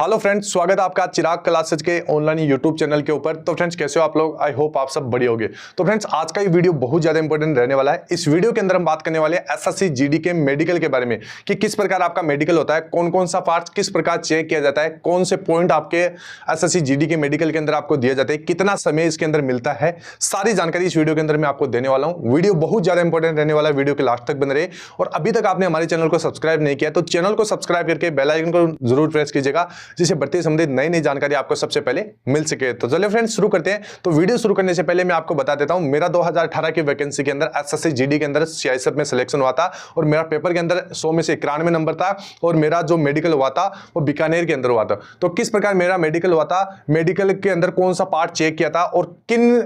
Hello friends, स्वागत है आपका चिराग क्लासेज के ऑनलाइन यूट्यूब चैनल के ऊपर। तो फ्रेंड्स कैसे हो आप लोग? आई होप आप सब बढ़िया होंगे। तो फ्रेंड्स आज का ये वीडियो बहुत ज्यादा इंपॉर्टेंट रहने वाला है। इस वीडियो के अंदर हम बात करने वाले हैं एसएससी जीडी के मेडिकल के बारे में कि किस प्रकार आपका मेडिकल होता है, कौन कौन सा पार्ट किस प्रकार चेक किया जाता है, कौन से पॉइंट आपके एसएससी जीडी के मेडिकल के अंदर आपको दिए जाते हैं, कितना समय इसके अंदर मिलता है, सारी जानकारी इस वीडियो के अंदर मैं आपको देने वाला हूँ। वीडियो बहुत ज्यादा इंपॉर्टेंट रहने वाला है, वीडियो के लास्ट तक बने रहे। और अभी तक आपने हमारे चैनल को सब्सक्राइब नहीं किया तो चैनल को सब्सक्राइब करके बेल आइकन को जरूर प्रेस कीजिएगा, जिससे बढ़ते संबंधित नई नई जानकारी आपको सबसे पहले मिल सके। तो चलिए फ्रेंड्स शुरू करते हैं। तो वीडियो शुरू करने से पहले मैं आपको बता देता हूं, मेरा 2018 की वैकेंसी के अंदर एसएससी जीडी के अंदर सीआईएसएफ में सिलेक्शन हुआ था और मेरा पेपर के अंदर 100 में से 91 नंबर था और मेरा जो मेडिकल हुआ था वो बीकानेर के अंदर हुआ था। तो किस प्रकार मेरा मेडिकल हुआ था, मेडिकल के अंदर कौन सा पार्ट चेक किया था और किन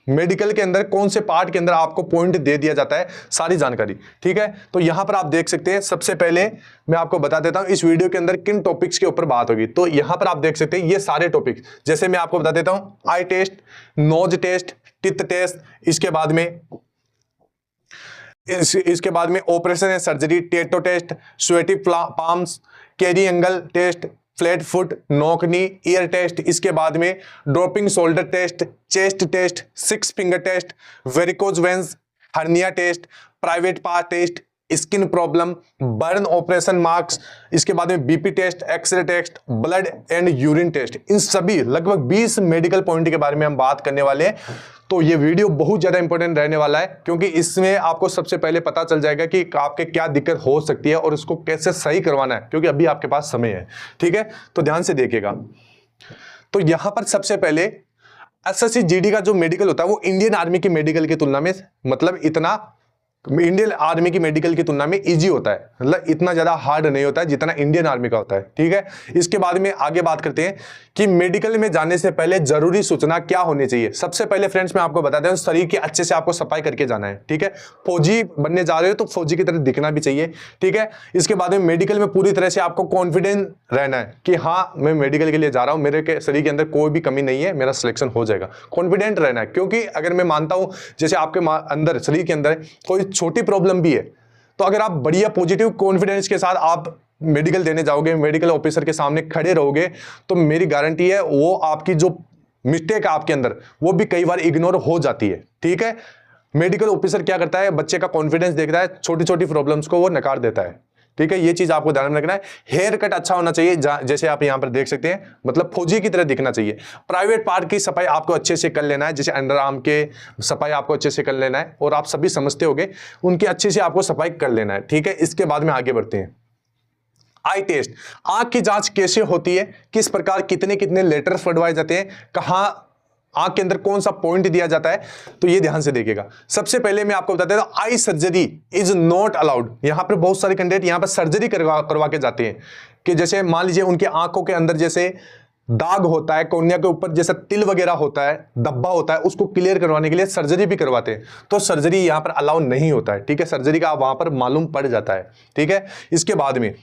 मेडिकल के अंदर कौन से पार्ट के अंदर आपको पॉइंट दे दिया जाता है, सारी जानकारी। ठीक है, तो यहां पर आप देख सकते हैं। सबसे पहले मैं आपको बता देता हूं इस वीडियो के अंदर किन टॉपिक्स के ऊपर बात होगी। तो यहां पर आप देख सकते हैं ये सारे टॉपिक, जैसे मैं आपको बता देता हूं eye test, nose test, teeth test, इसके बाद में operation and surgery, tattoo test, sweaty palms, carry angle test, flat foot, knock knee, ear test, इसके बाद में dropping shoulder test, chest test, 6 finger test, varicose veins, hernia test, private part test, skin problem, burn operation marks, इसके बाद में BP test, X ray test, blood and urine test. इन सभी लगभग 20 medical point के बारे में हम बात करने वाले हैं। तो ये वीडियो बहुत ज्यादा इंपॉर्टेंट रहने वाला है, क्योंकि इसमें आपको सबसे पहले पता चल जाएगा कि आपके क्या दिक्कत हो सकती है और इसको कैसे सही करवाना है, क्योंकि अभी आपके पास समय है। ठीक है, तो ध्यान से देखिएगा। तो यहां पर सबसे पहले एसएससी जीडी का जो मेडिकल होता है वो इंडियन आर्मी की मेडिकल की तुलना में, मतलब इतना इंडियन आर्मी की मेडिकल की तुलना में इजी होता है, मतलब इतना ज्यादा हार्ड नहीं होता है जितना इंडियन आर्मी का होता है। ठीक है, इसके बाद में आगे बात करते हैं कि मेडिकल में जाने से पहले जरूरी सूचना क्या होनी चाहिए। सबसे पहले फ्रेंड्स मैं आपको बता दें, शरीर की अच्छे से आपको सफाई करके जाना है। ठीक है, फौजी बनने जा रहे हो तो फौजी की तरह दिखना भी चाहिए। ठीक है, इसके बाद में मेडिकल में पूरी तरह से आपको कॉन्फिडेंट रहना है कि हाँ मैं मेडिकल के लिए जा रहा हूं, मेरे शरीर के अंदर कोई भी कमी नहीं है, मेरा सिलेक्शन हो जाएगा। कॉन्फिडेंट रहना है, क्योंकि अगर मैं मानता हूं जैसे आपके अंदर शरीर के अंदर कोई छोटी प्रॉब्लम भी है, तो अगर आप बढ़िया पॉजिटिव कॉन्फिडेंस के साथ आप मेडिकल देने जाओगे, मेडिकल ऑफिसर के सामने खड़े रहोगे, तो मेरी गारंटी है वो आपकी जो मिस्टेक है आपके अंदर वो भी कई बार इग्नोर हो जाती है। ठीक है, मेडिकल ऑफिसर क्या करता है, बच्चे का कॉन्फिडेंस देखता है, छोटी छोटी प्रॉब्लम्स को वो नकार देता है। ठीक है, ये चीज आपको ध्यान में रखना है। हेयर कट अच्छा होना चाहिए, जैसे आप यहां पर देख सकते हैं, मतलब फौजी की तरह दिखना चाहिए। प्राइवेट पार्ट की सफाई आपको अच्छे से कर लेना है, जैसे अंडर आर्म के सफाई आपको अच्छे से कर लेना है, और आप सभी समझते होंगे उनकी अच्छे से आपको सफाई कर लेना है। ठीक है, इसके बाद में आगे बढ़ते हैं। आई टेस्ट, आंख की जांच कैसे होती है, किस प्रकार कितने कितने लेटर्स पढ़वाए जाते हैं, कहां आंख के अंदर कौन सा पॉइंट दिया जाता है, तो ये ध्यान से देखिएगा। सबसे पहले मैं आपको बता देता हूं, eye surgery is not allowed. यहां पर बहुत सारे कैंडिडेट यहां पर सर्जरी करवा के जाते हैं, कि जैसे मान लीजिए उनकी आंखों के अंदर जैसे दाग होता है, कॉर्निया के ऊपर जैसे तिल वगैरह होता है, धब्बा होता है, उसको क्लियर करवाने के लिए सर्जरी भी करवाते हैं। तो सर्जरी यहां पर अलाउ नहीं होता है। ठीक है, सर्जरी का वहां पर मालूम पड़ जाता है। ठीक है, इसके बाद में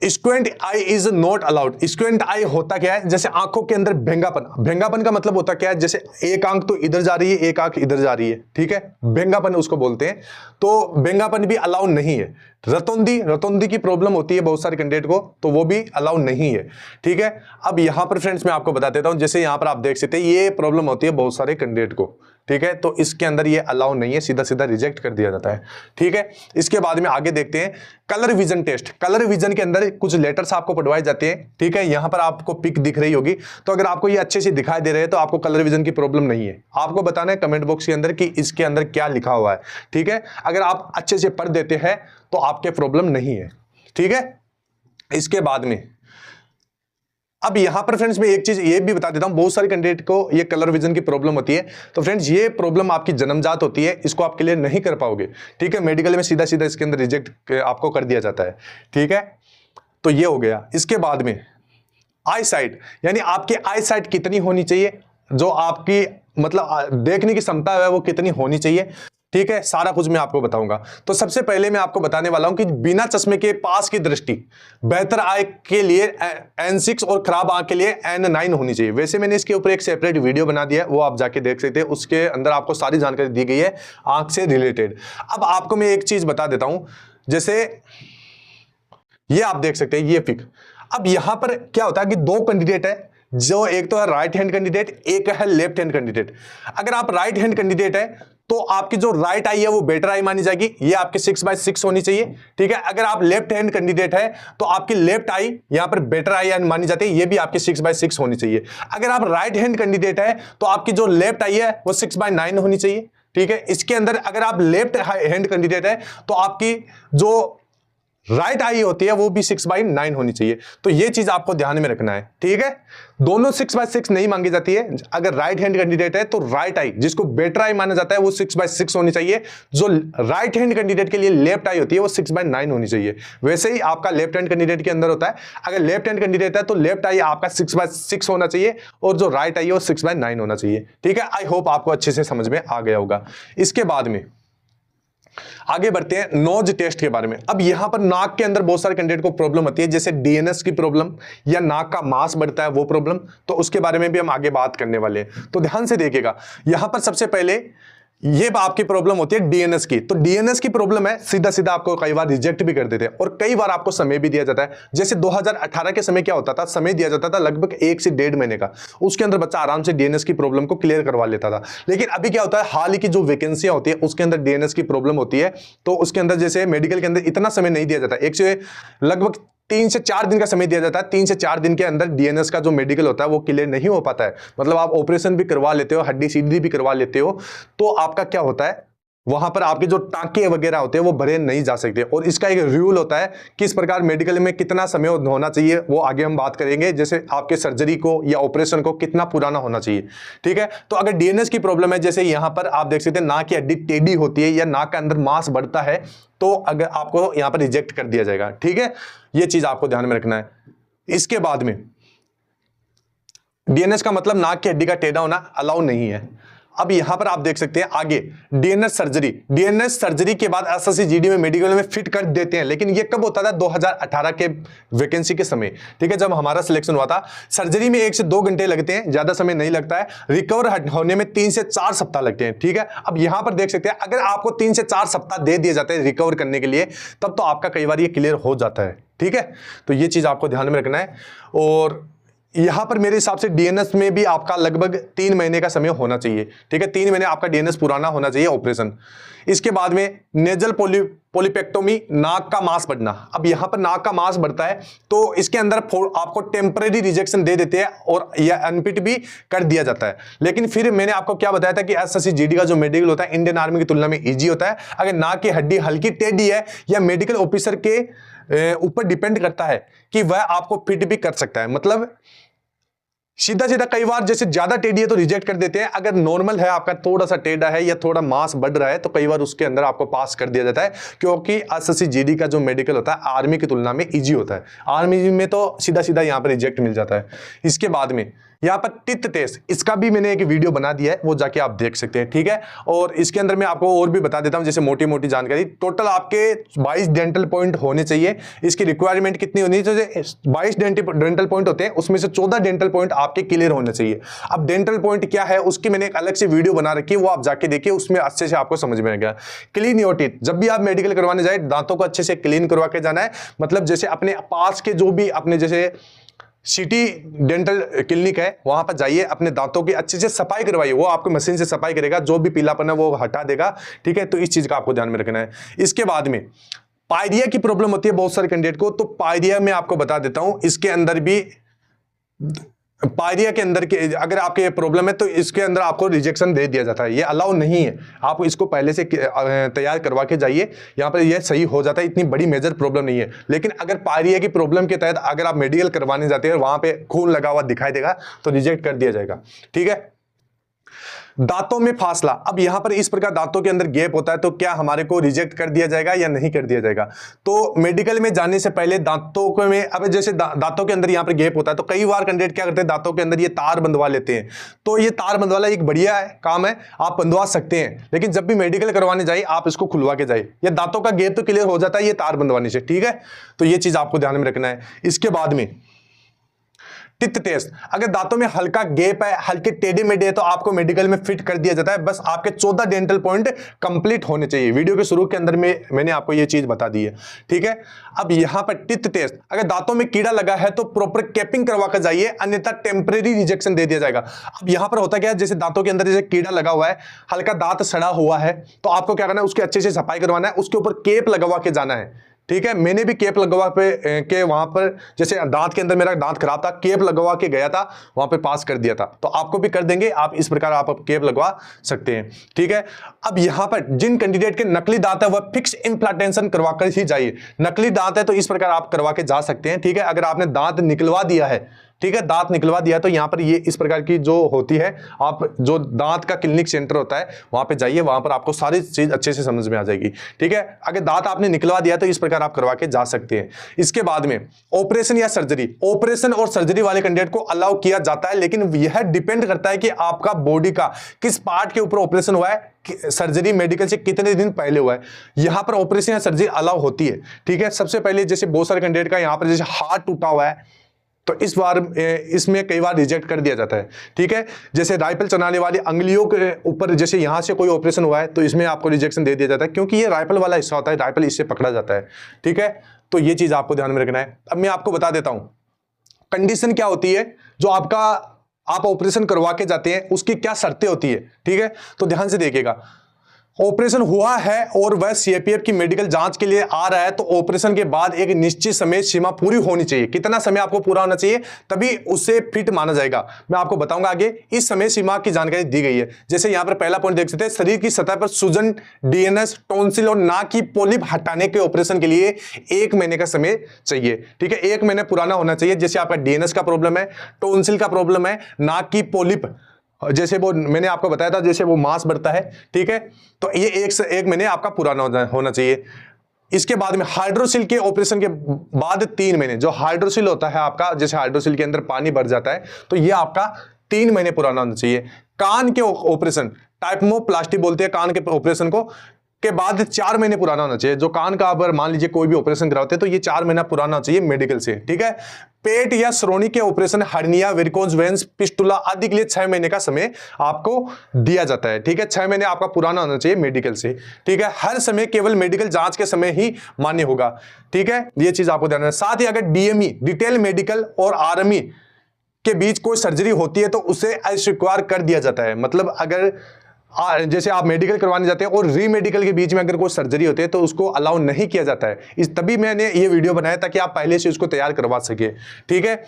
स्क्वेंट आई इज नॉट अलाउड। स्क्वेंट आई होता क्या है, जैसे आंखों के अंदर भेंगापन। भेंगापन का मतलब होता क्या है, जैसे एक आंख तो इधर जा रही है, एक आंख इधर जा रही है। ठीक है, भेंगापन उसको बोलते हैं। तो भेंगापन भी अलाउ नहीं है। रतौंधी की प्रॉब्लम होती है बहुत सारे कैंडिडेट को, तो वो भी अलाउ नहीं है। ठीक है, अब यहां पर फ्रेंड्स मैं आपको बता देता हूं, जैसे यहां पर आप देख सकते हैं ये प्रॉब्लम होती है बहुत सारे कैंडिडेट को। ठीक है, तो इसके अंदर ये अलाउ नहीं है, सीधा सीधा रिजेक्ट कर दिया जाता है। ठीक है, इसके बाद में आगे देखते हैं colour vision test. Colour vision के अंदर कुछ लेटर्स आपको पढ़वाए जाते हैं। ठीक है, यहां पर आपको पिक दिख रही होगी, तो अगर आपको ये अच्छे से दिखाई दे रहे हैं तो आपको कलर विजन की प्रॉब्लम नहीं है। आपको बताना है कमेंट बॉक्स के अंदर कि इसके अंदर क्या लिखा हुआ है। ठीक है, अगर आप अच्छे से पढ़ देते हैं तो आपके प्रॉब्लम नहीं है। ठीक है, इसके बाद में अब यहां पर फ्रेंड्स मैं एक चीज ये भी बता देता हूं, बहुत सारे कैंडिडेट को ये कलर विजन की प्रॉब्लम होती है। तो फ्रेंड्स ये प्रॉब्लम आपकी जन्मजात होती है, इसको आप क्लियर नहीं कर पाओगे। ठीक है, मेडिकल में सीधा सीधा इसके अंदर रिजेक्ट आपको कर दिया जाता है। ठीक है, तो ये हो गया। इसके बाद में आई साइट, यानी आपकी आई साइट कितनी होनी चाहिए, जो आपकी मतलब देखने की क्षमता है वो कितनी होनी चाहिए। ठीक है, सारा कुछ मैं आपको बताऊंगा। तो सबसे पहले मैं आपको बताने वाला हूं कि बिना चश्मे के पास की दृष्टि बेहतर आंख के लिए N6 और खराब आंख के लिए N9 होनी चाहिए। वैसे मैंने इसके ऊपर एक सेपरेट वीडियो बना दिया है, वो आप जाके देख सकते हैं। उसके अंदर आपको सारी जानकारी दी गई है आंख से रिलेटेड। अब आपको मैं एक चीज बता देता हूं, जैसे ये आप देख सकते हैं, ये फिक। अब यहां पर क्या होता है कि दो कैंडिडेट है, जो एक तो है राइट हैंड कैंडिडेट, एक है लेफ्ट हैंड कैंडिडेट। अगर आप राइट हैंड कैंडिडेट है तो आपकी जो राइट आई है वो बेटर आई मानी जाएगी, ये आपकी 6/6 होनी चाहिए, ठीक है। अगर आप लेफ्ट हैंड कैंडिडेट है तो आपकी लेफ्ट आई यहां पर बेटर आई मानी जाती है, ये भी आपकी 6/6 होनी चाहिए। अगर आप राइट हैंड कैंडिडेट है तो आपकी जो लेफ्ट आई है वो 6/9 होनी चाहिए, ठीक है। इसके अंदर अगर आप लेफ्ट हैंड कैंडिडेट है तो आपकी जो राइट आई होती है वो भी 6/9 होनी चाहिए। तो ये चीज आपको ध्यान में रखना है, ठीक है। दोनों 6/6 नहीं मांगी जाती है। अगर राइट हैंड कैंडिडेट है तो राइट आई जिसको बेटर आई माना जाता है वो 6/6 होनी चाहिए। जो राइट हैंड कैंडिडेट के लिए लेफ्ट आई होती है वो 6/9 होनी चाहिए। वैसे ही आपका लेफ्ट हैंड कैंडिडेट के अंदर होता है, अगर लेफ्ट हैंड कैंडिडेट है तो लेफ्ट आई आपका 6/6 होना चाहिए और जो राइट आई है वो 6/9 होना चाहिए, ठीक है। आई होप आपको अच्छे से समझ में आ गया होगा। इसके बाद में आगे बढ़ते हैं नोज टेस्ट के बारे में। अब यहां पर नाक के अंदर बहुत सारे कैंडिडेट को प्रॉब्लम होती है, जैसे डीएनएस की प्रॉब्लम या नाक का मांस बढ़ता है वो प्रॉब्लम, तो उसके बारे में भी हम आगे बात करने वाले हैं। तो ध्यान से देखिएगा, यहां पर सबसे पहले ये आपकी प्रॉब्लम होती है डीएनएस की। तो डीएनएस की प्रॉब्लम है, सीधा सीधा आपको कई बार रिजेक्ट भी कर देते हैं और कई बार आपको समय भी दिया जाता है। जैसे 2018 के समय क्या होता था, समय दिया जाता था लगभग 1 से 1.5 महीने का, उसके अंदर बच्चा आराम से डीएनएस की प्रॉब्लम को क्लियर करवा लेता था। लेकिन अभी क्या होता है, हाल ही की जो वैकेंसियां होती है उसके अंदर डीएनएस की प्रॉब्लम होती है, तो उसके अंदर जैसे मेडिकल के अंदर इतना समय नहीं दिया जाता, एक से लगभग 3 से 4 दिन का समय दिया जाता है। 3 से 4 दिन के अंदर डीएनएस का जो मेडिकल होता है वो क्लियर नहीं हो पाता है। मतलब आप ऑपरेशन भी करवा लेते हो, हड्डी सीधी भी करवा लेते हो, तो आपका क्या होता है, वहां पर आपके जो टांके वगैरह होते हैं वो भरे नहीं जा सकते। और इसका एक रूल होता है किस प्रकार मेडिकल में कितना समय होना चाहिए, वो आगे हम बात करेंगे। जैसे आपके सर्जरी को या ऑपरेशन को कितना पुराना होना चाहिए, ठीक है। तो अगर डीएनएस की प्रॉब्लम है, जैसे यहां पर आप देख सकते हैं नाक की हड्डी टेढ़ी होती है या नाक के अंदर मांस बढ़ता है, तो अगर आपको यहां पर रिजेक्ट कर दिया जाएगा, ठीक है। ये चीज आपको ध्यान में रखना है। इसके बाद में डीएनएस का मतलब नाक की हड्डी का टेढ़ा होना अलाउ नहीं है। अब यहां पर आप देख सकते हैं आगे डीएनएस सर्जरी। डीएनएस सर्जरी के बाद एसएससी जीडी में मेडिकल में फिट कर देते हैं, लेकिन ये कब होता था, 2018 के वैकेंसी के समय, ठीक है, जब हमारा सिलेक्शन हुआ था। सर्जरी में 1 से 2 घंटे लगते हैं, ज्यादा समय नहीं लगता है। रिकवर होने में 3 से 4 सप्ताह लगते हैं, ठीक है। अब यहां पर देख सकते हैं अगर आपको 3 से 4 सप्ताह दे दिए जाते हैं रिकवर करने के लिए, तब तो आपका कई बार ये क्लियर हो जाता है, ठीक है। तो ये चीज आपको ध्यान में रखना है। और यहां पर मेरे हिसाब से डीएनएस में भी आपका लगभग 3 महीने का समय होना चाहिए, ठीक है। 3 महीने आपका डीएनएस पुराना होना चाहिए ऑपरेशन। इसके बाद में नेजल पॉलीपेक्टोमी, नाक का मांस बढ़ना। अब यहां पर नाक का मांस बढ़ता है तो इसके अंदर आपको टेम्परेरी रिजेक्शन दे देते हैं और यह अनफिट भी कर दिया जाता है। लेकिन फिर मैंने आपको क्या बताया था कि एसएससी जीडी का जो मेडिकल होता है इंडियन आर्मी की तुलना में ईजी होता है। अगर नाक की हड्डी हल्की टेढ़ी है या मेडिकल ऑफिसर के ऊपर डिपेंड करता है कि वह आपको फिट भी कर सकता है। मतलब सीधा सीधा कई बार जैसे ज्यादा टेढ़ी है तो रिजेक्ट कर देते हैं, अगर नॉर्मल है आपका थोड़ा सा टेढ़ा है या थोड़ा मांस बढ़ रहा है तो कई बार उसके अंदर आपको पास कर दिया जाता है, क्योंकि एसएससी जीडी का जो मेडिकल होता है आर्मी की तुलना में इजी होता है। आर्मी में तो सीधा सीधा यहाँ पर रिजेक्ट मिल जाता है। इसके बाद में यहाँ पर टिथ टेस्ट, इसका भी मैंने एक वीडियो बना दिया है, वो जाके आप देख सकते हैं, ठीक है। और इसके अंदर मैं आपको और भी बता देता हूँ, जैसे मोटी मोटी जानकारी। टोटल आपके 22 डेंटल पॉइंट होने चाहिए। इसकी रिक्वायरमेंट कितनी होनी चाहिए, 22 डेंटल पॉइंट होते हैं, उसमें से 14 डेंटल पॉइंट आपके क्लियर होने चाहिए। अब डेंटल पॉइंट क्या है उसकी मैंने एक अलग से वीडियो बना रखी है, वो आप जाके देखिए, उसमें अच्छे से आपको समझ में आएगा। क्लीन योर टीथ, जब भी आप मेडिकल करवाने जाए दांतों को अच्छे से क्लीन करवा के जाना है। मतलब जैसे अपने पास के जो भी अपने जैसे सिटी डेंटल क्लिनिक है वहां पर जाइए, अपने दांतों की अच्छे से सफाई करवाइए, वो आपको मशीन से सफाई करेगा, जो भी पीलापन है वो हटा देगा, ठीक है। तो इस चीज का आपको ध्यान में रखना है। इसके बाद में पायरिया की प्रॉब्लम होती है बहुत सारे कैंडिडेट को, तो पायरिया में आपको बता देता हूं, इसके अंदर भी पायरिया के अंदर के अगर आपके ये प्रॉब्लम है तो इसके अंदर आपको रिजेक्शन दे दिया जाता है, ये अलाउ नहीं है। आप इसको पहले से तैयार करवा के जाइए, यहाँ पर ये सही हो जाता है, इतनी बड़ी मेजर प्रॉब्लम नहीं है। लेकिन अगर पायरिया की प्रॉब्लम के तहत अगर आप मेडिकल करवाने जाते हैं और वहां पे खून लगा हुआ दिखाई देगा तो रिजेक्ट कर दिया जाएगा, ठीक है। दांतों में फासला, अब यहां पर इस प्रकार दांतों के अंदर गैप होता है तो क्या हमारे को रिजेक्ट कर दिया जाएगा या नहीं कर दिया जाएगा। तो मेडिकल में जाने से पहले दांतों को में अब जैसे दांतों के अंदर यहां पर गैप होता है तो कई बार कैंडिडेट क्या करते हैं, दांतों के अंदर ये तार बंधवा लेते हैं। तो ये तार बंधवाना एक बढ़िया है, काम है, आप बंधवा सकते हैं, लेकिन जब भी मेडिकल करवाने जाइए आप इसको खुलवा के जाइए। ये दांतों का गैप तो क्लियर हो जाता है ये तार बंधवाने से, ठीक है। तो ये चीज आपको ध्यान में रखना है। इसके बाद में टिथ टेस्ट, अगर दांतों में हल्का गैप है, हल्के टेढ़े मेढ़े है, तो आपको मेडिकल में फिट कर दिया जाता है। बस आपके 14 डेंटल पॉइंट कंप्लीट होने चाहिए। वीडियो के शुरू के अंदर में मैंने आपको ये चीज बता दी है, ठीक है। अब यहां पर टिथ टेस्ट, अगर दांतों में कीड़ा लगा है तो प्रॉपर कैपिंग करवा कर जाइए, अन्यथा टेम्परेरी रिजेक्शन दे दिया जाएगा। अब यहां पर होता क्या है, जैसे दांतों के अंदर जैसे कीड़ा लगा हुआ है, हल्का दांत सड़ा हुआ है, तो आपको क्या करना है, उसकी अच्छे से सफाई करवाना है, उसके ऊपर केप लगवा के जाना है, ठीक है। मैंने भी केप लगवा के वहां पर, जैसे दांत के अंदर मेरा दांत खराब था, केप लगवा के गया था, वहां पे पास कर दिया था, तो आपको भी कर देंगे। आप इस प्रकार आप केप लगवा सकते हैं, ठीक है। अब यहां पर जिन कैंडिडेट के नकली दांत है वह फिक्स इम्प्लांटेशन करवा कर ही जाइए। नकली दांत है तो इस प्रकार आप करवा के जा सकते हैं, ठीक है। अगर आपने दांत निकलवा दिया है, ठीक है, दांत निकलवा दिया, तो यहां पर ये इस प्रकार की जो होती है, आप जो दांत का क्लिनिक सेंटर होता है वहां पे जाइए, वहां पर आपको सारी चीज अच्छे से समझ में आ जाएगी, ठीक है। अगर दांत आपने निकलवा दिया तो इस प्रकार आप करवा के जा सकते हैं। इसके बाद में ऑपरेशन या सर्जरी, ऑपरेशन और सर्जरी वाले कैंडिडेट को अलाउ किया जाता है, लेकिन यह डिपेंड करता है कि आपका बॉडी का किस पार्ट के ऊपर ऑपरेशन हुआ है, सर्जरी मेडिकल से कितने दिन पहले हुआ है। यहां पर ऑपरेशन या सर्जरी अलाउ होती है, ठीक है। सबसे पहले जैसे बहुत सारे कैंडिडेट का यहां पर जैसे हार्ट टूटा हुआ है, तो इस बार इसमें कई बार रिजेक्ट कर दिया जाता है, ठीक है। जैसे राइफल चलाने वाली अंगुलियों के ऊपर जैसे यहां से कोई ऑपरेशन हुआ है, तो इसमें आपको रिजेक्शन दे दिया जाता है, क्योंकि ये राइफल वाला हिस्सा होता है, राइफल इससे पकड़ा जाता है, ठीक है। तो ये चीज आपको ध्यान में रखना है। अब मैं आपको बता देता हूं कंडीशन क्या होती है, जो आपका आप ऑपरेशन करवा के जाते हैं उसकी क्या शर्तें होती है, ठीक है। तो ध्यान से देखिएगा, ऑपरेशन हुआ है और वह सीएपीएफ की मेडिकल जांच के लिए आ रहा है, तो ऑपरेशन के बाद एक निश्चित समय सीमा पूरी होनी चाहिए। कितना समय आपको पूरा होना चाहिए, तभी उसे फिट माना जाएगा। मैं आपको बताऊंगा आगे। इस समय सीमा की जानकारी दी गई है। जैसे यहां पर पहला पॉइंट देख सकते हैं, शरीर की सतह पर सूजन, डीएनएस, टॉन्सिल और नाक की पॉलिप हटाने के ऑपरेशन के लिए 1 महीने का समय चाहिए, ठीक है। 1 महीने पुराना होना चाहिए। जैसे आपका डीएनएस का प्रॉब्लम है, टॉन्सिल का प्रॉब्लम है, नाक की पॉलिप, जैसे वो मैंने आपको बताया था, जैसे वो मांस बढ़ता है, ठीक है, तो ये 1 महीने आपका पुराना होना चाहिए। इसके बाद में हाइड्रोसिल के ऑपरेशन के बाद 3 महीने, जो हाइड्रोसिल होता है आपका, जैसे हाइड्रोसिल के अंदर पानी भर जाता है, तो ये आपका 3 महीने पुराना होना चाहिए। कान के ऑपरेशन, टाइपमोप्लास्टी बोलते हैं कान के ऑपरेशन को, के बाद 4 महीने पुराना होना चाहिए। जो कान का अगर मान लीजिए कोई भी ऑपरेशन कराते हैं तो ये 4 महीना पुराना होना चाहिए मेडिकल से, ठीक है। पेट या श्रोणि के operation, hernia, varicose veins, fistula आदि के लिए 6 महीने का समय आपको दिया जाता है, ठीक है। 6 महीने आपका पुराना होना चाहिए मेडिकल से, ठीक है। हर समय केवल मेडिकल जांच के समय ही मान्य होगा, ठीक है। ये चीज आपको ध्यान रखना। साथ ही अगर डीएमई, डिटेल मेडिकल और आरएमई के बीच कोई सर्जरी होती है तो उसे अस्वीकार कर दिया जाता है। मतलब अगर जैसे आप मेडिकल करवाने जाते हैं और री मेडिकल के बीच में अगर कोई सर्जरी होती है तो उसको अलाउ नहीं किया जाता है। इस तभी मैंने ये वीडियो बनाया ताकि आप पहले से उसको तैयार करवा सके, ठीक है।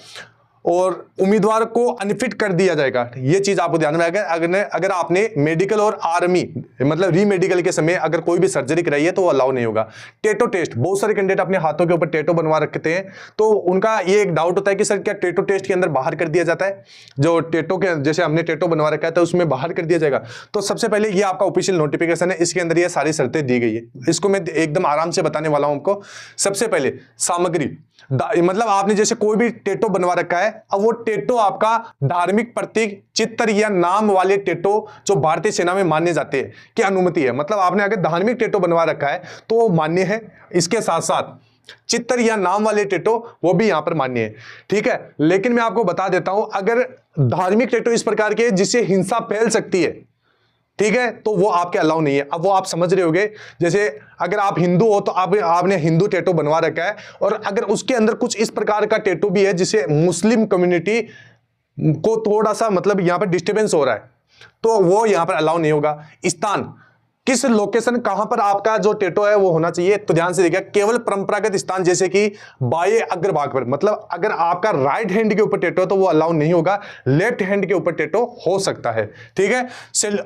और उम्मीदवार को अनफिट कर दिया जाएगा, ये चीज आपको ध्यान में रखना। अगर आपने मेडिकल और आर्मी मतलब री मेडिकल के समय अगर कोई भी सर्जरी कराई है तो वो अलाउ नहीं होगा। टेटो टेस्ट, बहुत सारे कैंडिडेट अपने हाथों के ऊपर टेटो बनवा रखते हैं, तो उनका ये एक डाउट होता है कि सर क्या टेटो टेस्ट के अंदर बाहर कर दिया जाता है, जो टेटो के जैसे हमने टेटो बनवा रखा है तो उसमें बाहर कर दिया जाएगा। तो सबसे पहले ये आपका ऑफिशियल नोटिफिकेशन है, इसके अंदर ये सारी शर्तें दी गई है, इसको मैं एकदम आराम से बताने वाला हूं आपको। सबसे पहले सामग्री, मतलब आपने जैसे कोई भी टेटो बनवा रखा है, अब वो टेटो आपका धार्मिक प्रतीक, चित्र या नाम वाले टेटो जो भारतीय सेना में मान्य जाते हैं की अनुमति है। मतलब आपने अगर धार्मिक टेटो बनवा रखा है तो वो मान्य है, इसके साथ साथ चित्र या नाम वाले टेटो वो भी यहां पर मान्य है, ठीक है। लेकिन मैं आपको बता देता हूं, अगर धार्मिक टेटो इस प्रकार के जिससे हिंसा फैल सकती है, ठीक है, तो वो आपके अलाउ नहीं है। अब वो आप समझ रहे होंगे, जैसे अगर आप हिंदू हो तो आपने हिंदू टैटू बनवा रखा है, और अगर उसके अंदर कुछ इस प्रकार का टैटू भी है जिसे मुस्लिम कम्युनिटी को थोड़ा सा मतलब यहां पर डिस्टर्बेंस हो रहा है, तो वो यहां पर अलाउ नहीं होगा। स्थान, किस लोकेशन कहां पर आपका जो टैटू है वो होना चाहिए, तो ध्यान से देखिए, केवल परंपरागत स्थान जैसे कि बाएं अग्रभाग पर, मतलब अगर आपका राइट हैंड के ऊपर टैटू है तो वो अलाउ नहीं होगा, लेफ्ट हैंड के ऊपर टैटू हो सकता है, ठीक है।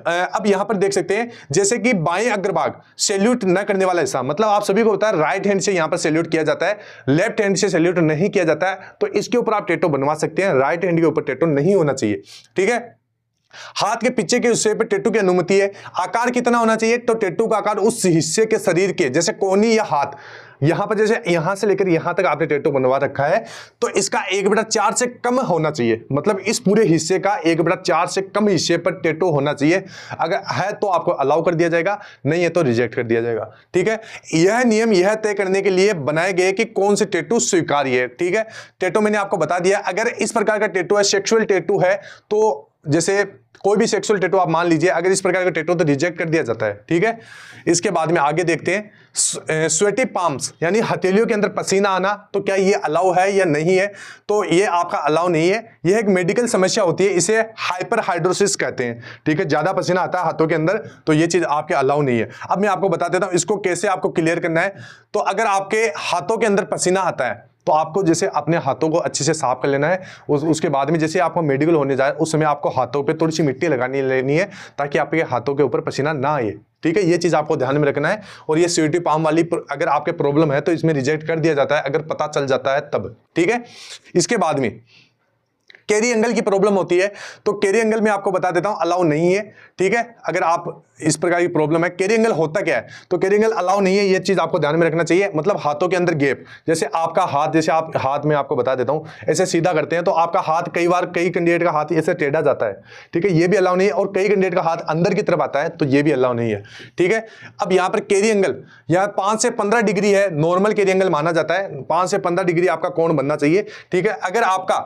अब यहां पर देख सकते हैं जैसे कि बाएं अग्रभाग सैल्यूट न करने वाला हिस्सा, मतलब आप सभी को पता है राइट हैंड से यहां पर सैल्यूट किया जाता है, लेफ्ट हैंड से सैल्यूट नहीं किया जाता है, तो इसके ऊपर आप टैटू बनवा सकते हैं, राइट हैंड के ऊपर टैटू नहीं होना चाहिए, ठीक है। हाथ के पीछे के हिस्से पे टैटू की अनुमति है। आकार कितना होना चाहिए, तो टैटू का आकार उस हिस्से के शरीर के, जैसे कोहनी या हाथ, यहां पर जैसे यहां से लेकर यहां तक आपने टैटू बनवा रखा है, तो इसका 1/4 से कम होना चाहिए। मतलब इस पूरे हिस्से का 1/4 से कम हिस्से पर टैटू होना चाहिए। अगर है तो आपको अलाउ कर दिया जाएगा, नहीं है तो रिजेक्ट कर दिया जाएगा। ठीक है, यह नियम यह तय करने के लिए बनाए गए कि कौन से टैटू स्वीकार्य है। ठीक है, टैटू मैंने आपको बता दिया। अगर इस प्रकार का टैटू है, सेक्सुअल टैटू है, तो जैसे कोई भी सेक्सुअल टैटू आप मान लीजिए, अगर इस प्रकार का टैटू तो रिजेक्ट कर दिया जाता है। ठीक है, इसके बाद में आगे देखते हैं, स्वेटी पाम्स यानी हथेलियों के अंदर पसीना आना, तो क्या ये अलाउ है या नहीं है, तो ये आपका अलाउ नहीं है। यह एक मेडिकल समस्या होती है, इसे हाइपरहाइड्रोसिस कहते हैं। ठीक है, ज्यादा पसीना आता है हाथों के अंदर, तो ये चीज आपके अलाउ नहीं है। अब मैं आपको बता देता हूं इसको कैसे आपको क्लियर करना है। तो अगर आपके हाथों के अंदर पसीना आता है, तो आपको जैसे अपने हाथों को अच्छे से साफ कर लेना है। उसके बाद में जैसे आपको मेडिकल होने जाए, उस समय आपको हाथों पे थोड़ी सी मिट्टी लगानी लेनी है, ताकि आपके हाथों के ऊपर पसीना ना आए। ठीक है, ये चीज आपको ध्यान में रखना है। और ये स्वेटी पाम वाली अगर आपके प्रॉब्लम है तो इसमें रिजेक्ट कर दिया जाता है, अगर पता चल जाता है तब। ठीक है, इसके बाद में कैरी एंगल की प्रॉब्लम होती है, तो कैरी एंगल में आपको बता देता हूं अलाउ नहीं है। ठीक है, अगर आप इस प्रकार की प्रॉब्लम है, कैरी एंगल होता क्या है, तो कैरी एंगल अलाउ नहीं है, ये चीज आपको ध्यान में रखना चाहिए। मतलब हाथों के अंदर गैप, जैसे आपका हाथ, जैसे आप हाथ में आपको बता देता हूं ऐसे सीधा करते हैं, तो आपका हाथ कई बार, कई कैंडिडेट का हाथ ऐसे टेढ़ा जाता है। ठीक है, ये भी अलाउ नहीं है। और कई कैंडिडेट का हाथ अंदर की तरफ आता है, तो ये भी अलाउ नहीं है। ठीक है, अब यहां पर कैरी एंगल यहां 5 से 15 डिग्री है, नॉर्मल कैरी एंगल माना जाता है। 5 से 15 डिग्री आपका कोण बनना चाहिए। ठीक है, अगर आपका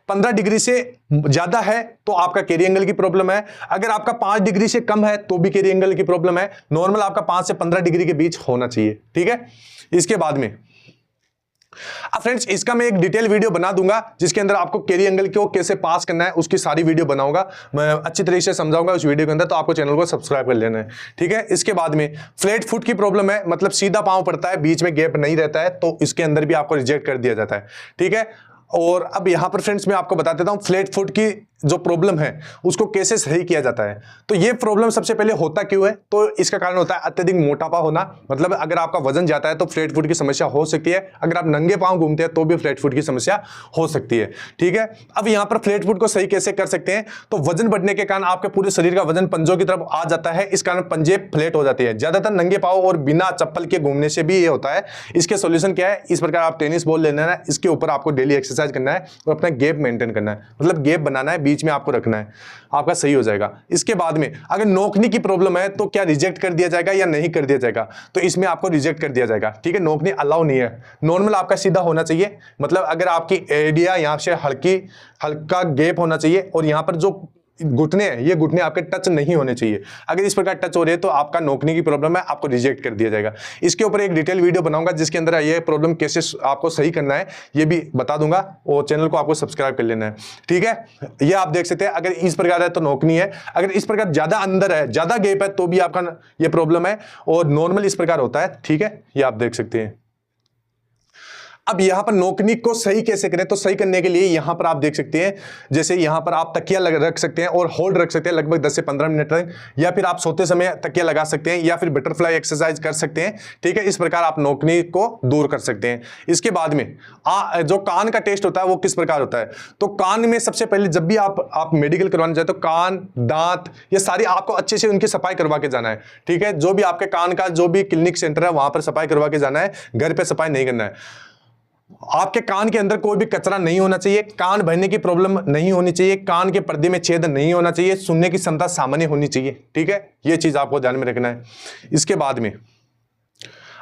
15 डिग्री से ज्यादा है तो आपका कैरी एंगल की प्रॉब्लम है। अगर आपका 5 डिग्री से कम है तो भी कैरी एंगल की प्रॉब्लम है। नॉर्मल आपका 5 से 15 डिग्री के बीच होना चाहिए। ठीक है, इसके बाद में अब फ्रेंड्स इसका मैं एक डिटेल वीडियो बना दूंगा, जिसके अंदर आपको कैरी एंगल को कैसे पास करना है उसकी सारी वीडियो बनाऊंगा, मैं अच्छी तरीके से समझाऊंगा उस वीडियो के अंदर। तो आपको चैनल को सब्सक्राइब कर लेना है। ठीक है, इसके बाद में फ्लैट फुट की प्रॉब्लम है, मतलब सीधा पांव पड़ता है, बीच में गैप नहीं रहता है, तो इसके अंदर भी आपको रिजेक्ट कर दिया जाता है। ठीक है, और अब यहां पर फ्रेंड्स मैं आपको बता देता हूं फ्लैट फुट की जो प्रॉब्लम है उसको कैसे सही किया जाता है। तो ये प्रॉब्लम सबसे पहले होता क्यों है, तो इसका कारण होता है अत्यधिक मोटापा होना। मतलब अगर आपका वजन जाता है तो फ्लैट फुट की समस्या हो सकती है। अगर आप नंगे पांव घूमते हैं तो भी फ्लैट फुट की समस्या हो सकती है। ठीक है, अब यहां पर फ्लैट फुट को सही कैसे कर सकते हैं, तो वजन बढ़ने के कारण आपके पूरे शरीर का वजन पंजों की तरफ आ जाता है, इस कारण पंजे फ्लैट हो जाती है। ज्यादातर नंगे पांव और बिना चप्पल के घूमने से भी ये होता है। इसके सोल्यूशन क्या है, इस प्रकार आप टेनिस बॉल लेना है, इसके ऊपर आपको डेली एक्सरसाइज करना है और अपना गैप मेंटेन करना है, मतलब गैप बनाना है, बीच में आपको रखना है, आपका सही हो जाएगा। इसके बाद में अगर नोकनी की प्रॉब्लम है तो क्या रिजेक्ट कर दिया जाएगा या नहीं कर दिया जाएगा, तो इसमें आपको रिजेक्ट कर दिया जाएगा। ठीक है, नोकनी अलाउ नहीं है। नॉर्मल आपका सीधा होना चाहिए, मतलब अगर आपकी एडिया यहां से हल्का गैप होना चाहिए, और यहां पर जो घुटने हैं ये घुटने आपके टच नहीं होने चाहिए। अगर इस प्रकार टच हो रहे हैं तो आपका नोकनी की प्रॉब्लम है, आपको रिजेक्ट कर दिया जाएगा। इसके ऊपर एक डिटेल वीडियो बनाऊंगा जिसके अंदर ये प्रॉब्लम कैसे आपको सही करना है ये भी बता दूंगा, और चैनल को आपको सब्सक्राइब कर लेना है। ठीक है, ये आप देख सकते हैं, अगर इस प्रकार है तो नोकनी है, अगर इस प्रकार ज्यादा अंदर है, ज्यादा गैप है, तो भी आपका ये प्रॉब्लम है, और नॉर्मल इस प्रकार होता है। ठीक है, ये आप देख सकते हैं। अब यहां पर नोकनी को सही कैसे करें, तो सही करने के लिए यहां पर आप देख सकते हैं, जैसे यहां पर आप तकिया रख सकते हैं और होल्ड रख सकते हैं लगभग 10 से 15 मिनट तक, या फिर आप सोते समय तकिया लगा सकते हैं, या फिर बटरफ्लाई एक्सरसाइज कर सकते हैं। ठीक है, इस प्रकार आप नोकनी को दूर कर सकते हैं। इसके बाद में जो कान का टेस्ट होता है वो किस प्रकार होता है, तो कान में सबसे पहले जब भी आप मेडिकल करवाने जाए तो कान, दांत, ये सारी आपको अच्छे से उनकी सफाई करवा के जाना है। ठीक है, जो भी आपके कान का जो भी क्लिनिक सेंटर है वहां पर सफाई करवा के जाना है, घर पे सफाई नहीं करना है। आपके कान के अंदर कोई भी कचरा नहीं होना चाहिए, कान भरने की प्रॉब्लम नहीं होनी चाहिए, कान के पर्दे में छेद नहीं होना चाहिए, सुनने की क्षमता सामान्य होनी चाहिए। ठीक है, ये चीज आपको ध्यान में रखना है। इसके बाद में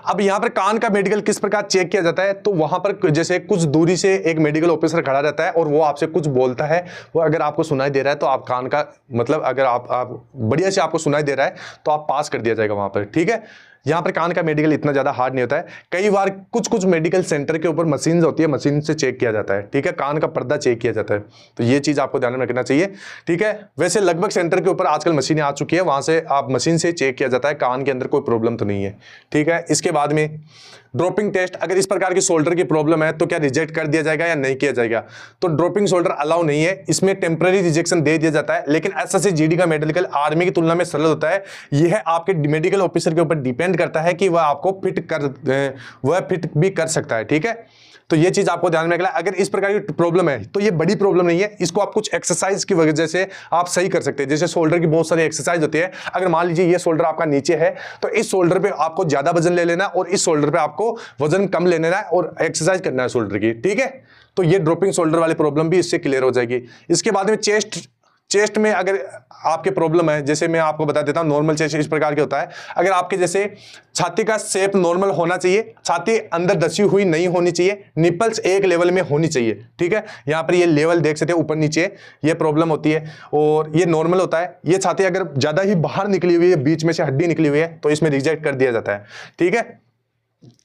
अब यहां पर कान का मेडिकल किस प्रकार चेक किया जाता है, तो वहां पर जैसे कुछ दूरी से एक मेडिकल ऑफिसर खड़ा रहता है और वो आपसे कुछ बोलता है, वो अगर आपको सुनाई दे रहा है तो आप कान का मतलब अगर आप बढ़िया से आपको सुनाई दे रहा है तो आप पास कर दिया जाएगा वहां पर। ठीक है, यहाँ पर कान का मेडिकल इतना ज्यादा हार्ड नहीं होता है। कई बार कुछ मेडिकल सेंटर के ऊपर मशीन होती है, मशीन से चेक किया जाता है। ठीक है, कान का पर्दा चेक किया जाता है, तो ये चीज आपको ध्यान में रखना चाहिए। ठीक है, वैसे लगभग सेंटर के ऊपर आजकल मशीनें आ चुकी है, वहां से आप मशीन से चेक किया जाता है, कान के अंदर कोई प्रॉब्लम तो नहीं है। ठीक है, इसके बाद में ड्रॉपिंग टेस्ट, अगर इस प्रकार की शोल्डर की प्रॉब्लम है तो क्या रिजेक्ट कर दिया जाएगा या नहीं किया जाएगा, तो ड्रॉपिंग शोल्डर अलाउ नहीं है, इसमें टेम्पररी रिजेक्शन दे दिया जाता है। लेकिन एसएससी जीडी का मेडिकल आर्मी की तुलना में सरल होता है। यह आपके मेडिकल ऑफिसर के ऊपर डिपेंड करता है कि वह आपको फिट भी कर सकता है। ठीक है, तो ये चीज आपको ध्यान में रखना है। अगर इस प्रकार की प्रॉब्लम है तो ये बड़ी प्रॉब्लम नहीं है, इसको आप कुछ एक्सरसाइज की वजह से आप सही कर सकते हैं। जैसे शोल्डर की बहुत सारी एक्सरसाइज होती है। अगर मान लीजिए ये शोल्डर आपका नीचे है तो इस शोल्डर पे आपको ज्यादा वजन ले लेना और इस शोल्डर पे आपको वजन कम ले लेना है और एक्सरसाइज करना है शोल्डर की, ठीक है। तो ये ड्रॉपिंग शोल्डर वाली प्रॉब्लम भी इससे क्लियर हो जाएगी। इसके बाद में चेस्ट में अगर आपके प्रॉब्लम है, जैसे मैं आपको बता देता हूं, नॉर्मल चेस्ट इस प्रकार के होता है। अगर आपके जैसे छाती का शेप नॉर्मल होना चाहिए, छाती अंदर दसी हुई नहीं होनी चाहिए, निपल्स एक लेवल में होनी चाहिए, ठीक है। यहां पर ये लेवल देख सकते हैं ऊपर नीचे, ये प्रॉब्लम होती है और ये नॉर्मल होता है। ये छाती अगर ज्यादा ही बाहर निकली हुई है, बीच में से हड्डी निकली हुई है, तो इसमें रिजेक्ट कर दिया जाता है, ठीक है।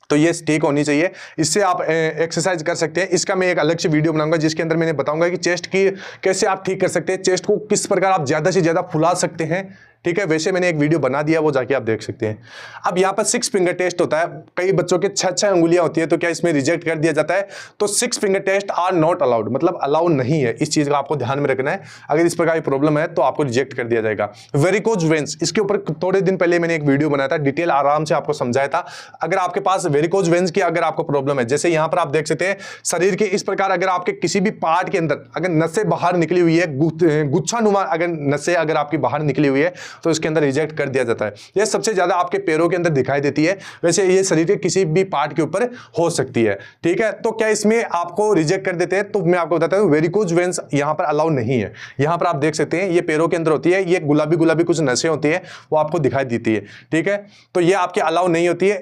तो ये ठीक होनी चाहिए, इससे आप एक्सरसाइज कर सकते हैं। इसका मैं एक अलग से वीडियो बनाऊंगा जिसके अंदर मैंने बताऊंगा कि चेस्ट की कैसे आप ठीक कर सकते हैं, चेस्ट को किस प्रकार आप ज्यादा से ज्यादा फुला सकते हैं, ठीक है। वैसे मैंने एक वीडियो बना दिया, वो जाके आप देख सकते हैं। अब यहाँ पर 6 फिंगर टेस्ट होता है। कई बच्चों के 6 अंगुलियां होती है, तो क्या इसमें रिजेक्ट कर दिया जाता है? तो 6 finger test are not allowed, मतलब अलाउ नहीं है। इस चीज का आपको ध्यान में रखना है। अगर इस प्रकार की प्रॉब्लम है तो आपको रिजेक्ट कर दिया जाएगा। वेरिकोज वेन्स, इसके ऊपर थोड़े दिन पहले मैंने एक वीडियो बनाया था, डिटेल आराम से आपको समझाया था। अगर आपके पास वेरिकोज वेन्स की अगर आपको प्रॉब्लम है, जैसे यहाँ पर आप देख सकते हैं शरीर के इस प्रकार अगर आपके किसी भी पार्ट के अंदर अगर नसें बाहर निकली हुई है, गुच्छानुमा अगर नसें अगर आपकी बाहर निकली हुई है, तो इसके अंदर रिजेक्ट कर दिया जाता है। यह सबसे ज्यादा आपके पैरों के अंदर दिखाई देती है, वैसे ये शरीर के किसी भी पार्ट के ऊपर हो सकती है, ठीक है। तो क्या इसमें आपको रिजेक्ट कर देते हैं? तो मैं आपको बताता हूं, वेरिकोज वेन्स यहां पर अलाउ नहीं है। यहां पर आप देख सकते हैं ये पैरों के अंदर होती है, ये गुलाबी गुलाबी कुछ नसें होती है, वो आपको दिखाई देती है, ठीक है। तो ये आपके अलाउ नहीं होती है।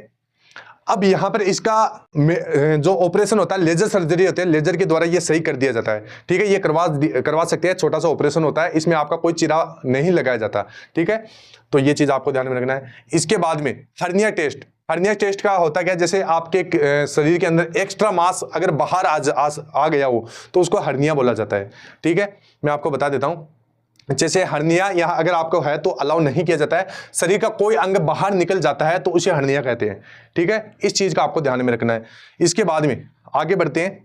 अब यहां पर इसका जो ऑपरेशन होता है, लेजर सर्जरी होती है, लेजर के द्वारा ये सही कर दिया जाता है, ठीक है। ये करवा सकते हैं, छोटा सा ऑपरेशन होता है, इसमें आपका कोई चिरा नहीं लगाया जाता, ठीक है। तो ये चीज आपको ध्यान में रखना है। इसके बाद में हर्निया टेस्ट, हर्निया टेस्ट का होता क्या, जैसे आपके शरीर के अंदर एक्स्ट्रा मास अगर बाहर आ गया हो तो उसको हर्निया बोला जाता है, ठीक है। मैं आपको बता देता हूं, जैसे हर्निया यहाँ अगर आपको है तो अलाउ नहीं किया जाता है। शरीर का कोई अंग बाहर निकल जाता है तो उसे हर्निया कहते हैं, ठीक है। इस चीज का आपको ध्यान में रखना है। इसके बाद में आगे बढ़ते हैं,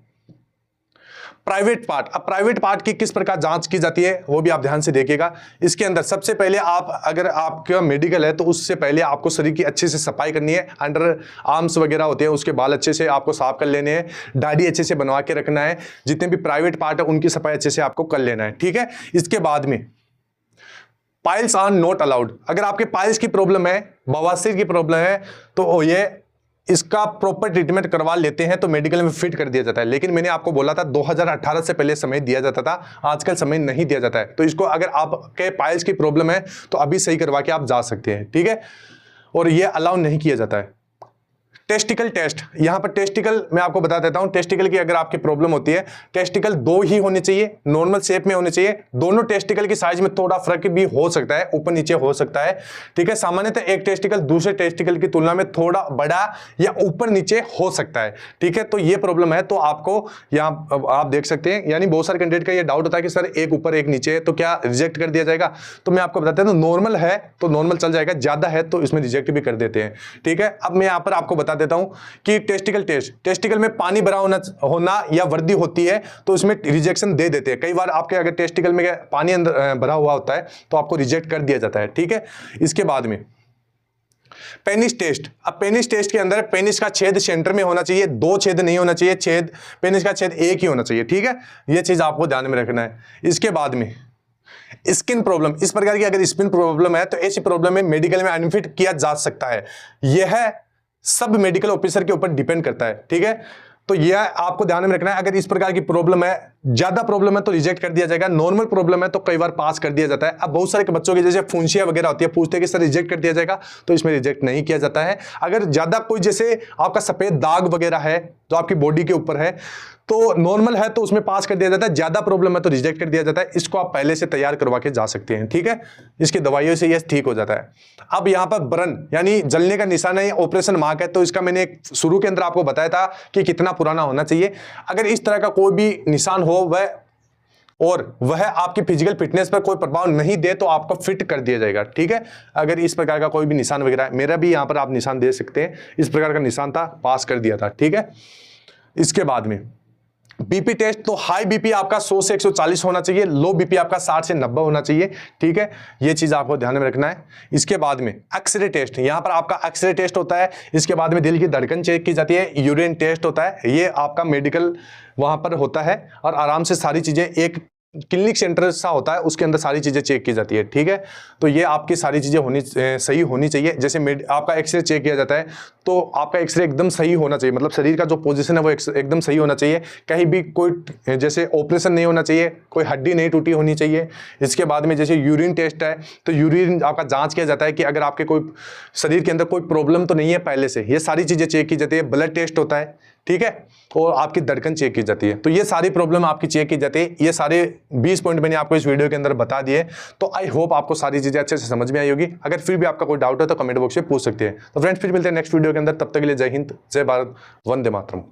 प्राइवेट पार्ट। अब प्राइवेट पार्ट की किस प्रकार जांच की जाती है वो भी आप ध्यान से देखिएगा। इसके अंदर सबसे पहले आप अगर आपका मेडिकल है तो उससे पहले आपको शरीर की अच्छे से सफाई करनी है। अंडर आर्म्स वगैरह होते हैं उसके बाल अच्छे से आपको साफ कर लेने हैं, दाढ़ी अच्छे से बनवा के रखना है, जितने भी प्राइवेट पार्ट है उनकी सफाई अच्छे से आपको कर लेना है, ठीक है। इसके बाद में पाइल्स आर नॉट अलाउड। अगर आपके पाइल्स की प्रॉब्लम है, बवासीर की प्रॉब्लम है, तो ये इसका प्रॉपर ट्रीटमेंट करवा लेते हैं तो मेडिकल में फिट कर दिया जाता है। लेकिन मैंने आपको बोला था 2018 से पहले समय दिया जाता था, आजकल समय नहीं दिया जाता है। तो इसको अगर आपके पाइल्स की प्रॉब्लम है तो अभी सही करवा के आप जा सकते हैं, ठीक है। और ये अलाउ नहीं किया जाता है। टेस्टिकल टेस्ट, यहां पर टेस्टिकल मैं आपको बता देता हूं, टेस्टिकल की अगर आपकी प्रॉब्लम होती है, टेस्टिकल 2 ही होने चाहिए, नॉर्मल शेप में होने चाहिए। दोनों टेस्टिकल की साइज में थोड़ा फर्क भी हो सकता है, ऊपर नीचे हो सकता है, ठीक है। सामान्यतः एक टेस्टिकल दूसरे टेस्टिकल की तुलना में थोड़ा बड़ा या ऊपर नीचे हो सकता है, ठीक है। तो ये प्रॉब्लम है, तो आपको यहाँ आप देख सकते हैं, यानी बहुत सारे कैंडिडेट का ये डाउट होता है कि सर एक ऊपर एक नीचे है तो क्या रिजेक्ट कर दिया जाएगा? तो मैं आपको बताता हूं, नॉर्मल है तो नॉर्मल चल जाएगा, ज्यादा है तो इसमें रिजेक्ट भी कर देते हैं, ठीक है। अब मैं यहाँ पर आपको बता देता हूं कि टेस्टिकल टेस्ट, टेस्टिकल में पानी भरा होना या वर्दी होती है तो इसमें रिजेक्शन दे देते हैं। कई बार आपके अगर टेस्टिकल में पानी अंदर भरा हुआ होता है तो आपको रिजेक्ट कर दिया जाता है, ठीक है। इसके बाद में पेनिस टेस्ट। अब पेनिस टेस्ट के अंदर पेनिस का छेद सेंटर में होना चाहिए, 2 छेद नहीं होना चाहिए, छेद पेनिस का छेद एक ही होना चाहिए, ठीक है। यह चीज आपको ध्यान में रखना है। इसके बाद में स्किन प्रॉब्लम, इस प्रकार की अगर स्किन प्रॉब्लम है तो ऐसी प्रॉब्लम में मेडिकल में अनफिट किया जा सकता है। यह सब मेडिकल ऑफिसर के ऊपर डिपेंड करता है, ठीक है। तो यह आपको ध्यान में रखना है। अगर इस प्रकार की प्रॉब्लम है, ज्यादा प्रॉब्लम है तो रिजेक्ट कर दिया जाएगा, नॉर्मल प्रॉब्लम है तो कई बार पास कर दिया जाता है। अब बहुत सारे बच्चों के जैसे फुंसिया वगैरह होती है, पूछते हैं कि सर रिजेक्ट कर दिया जाएगा, तो इसमें रिजेक्ट नहीं किया जाता है। अगर ज्यादा कोई जैसे आपका सफेद दाग वगैरह है जो आपकी बॉडी के ऊपर है तो नॉर्मल है तो उसमें पास कर दिया जाता है, ज्यादा प्रॉब्लम है तो रिजेक्ट कर दिया जाता है। इसको आप पहले से तैयार करवा के जा सकते हैं, ठीक है। इसकी दवाइयों से यह ठीक हो जाता है। अब यहां पर बर्न यानी जलने का निशान है, ऑपरेशन मार्क है, तो इसका मैंने शुरू के अंदर आपको बताया था कि कितना पुराना होना चाहिए। अगर इस तरह का कोई भी निशान हो वह आपकी फिजिकल फिटनेस पर कोई प्रभाव नहीं दे तो आपको फिट कर दिया जाएगा, ठीक है। अगर इस प्रकार का कोई भी निशान वगैरह है, मेरा भी यहां पर आप निशान दे सकते हैं, इस प्रकार का निशान था, पास कर दिया था, ठीक है। इसके बाद में बीपी टेस्ट, तो हाई बीपी आपका 100 से 140 होना चाहिए, लो बीपी आपका 60 से 90 होना चाहिए, ठीक है, ये चीज आपको ध्यान में रखना है। इसके बाद में एक्सरे टेस्ट, यहां पर आपका एक्सरे टेस्ट होता है, इसके बाद में दिल की धड़कन चेक की जाती है, यूरिन टेस्ट होता है, ये आपका मेडिकल वहां पर होता है और आराम से सारी चीजें एक क्लिनिक सेंटर सा होता है, उसके अंदर सारी चीजें चेक की जाती है, ठीक है। तो ये आपकी सारी चीजें सही होनी चाहिए। जैसे आपका एक्सरे चेक किया जाता है तो आपका एक्सरे एकदम सही होना चाहिए, मतलब शरीर का जो पोजीशन है वो एकदम सही होना चाहिए, कहीं भी कोई जैसे ऑपरेशन नहीं होना चाहिए, कोई हड्डी नहीं टूटी होनी चाहिए। इसके बाद में जैसे यूरिन टेस्ट है तो यूरिन आपका जांच किया जाता है कि अगर आपके कोई शरीर के अंदर कोई प्रॉब्लम तो नहीं है पहले से, ये सारी चीजें चेक की जाती है। ब्लड टेस्ट होता है, ठीक है, और आपकी धड़कन चेक की जाती है। तो ये सारी प्रॉब्लम आपकी चेक की जाती है। ये सारे 20 पॉइंट मैंने आपको इस वीडियो के अंदर बता दिए। तो आई होप आपको सारी चीजें अच्छे से समझ में आई होगी। अगर फिर भी आपका कोई डाउट है तो कमेंट बॉक्स में पूछ सकते हैं। तो फ्रेंड्स फिर मिलते हैं नेक्स्ट वीडियो के अंदर, तब तक के लिए जय हिंद, जय भारत, वंदे मातरम।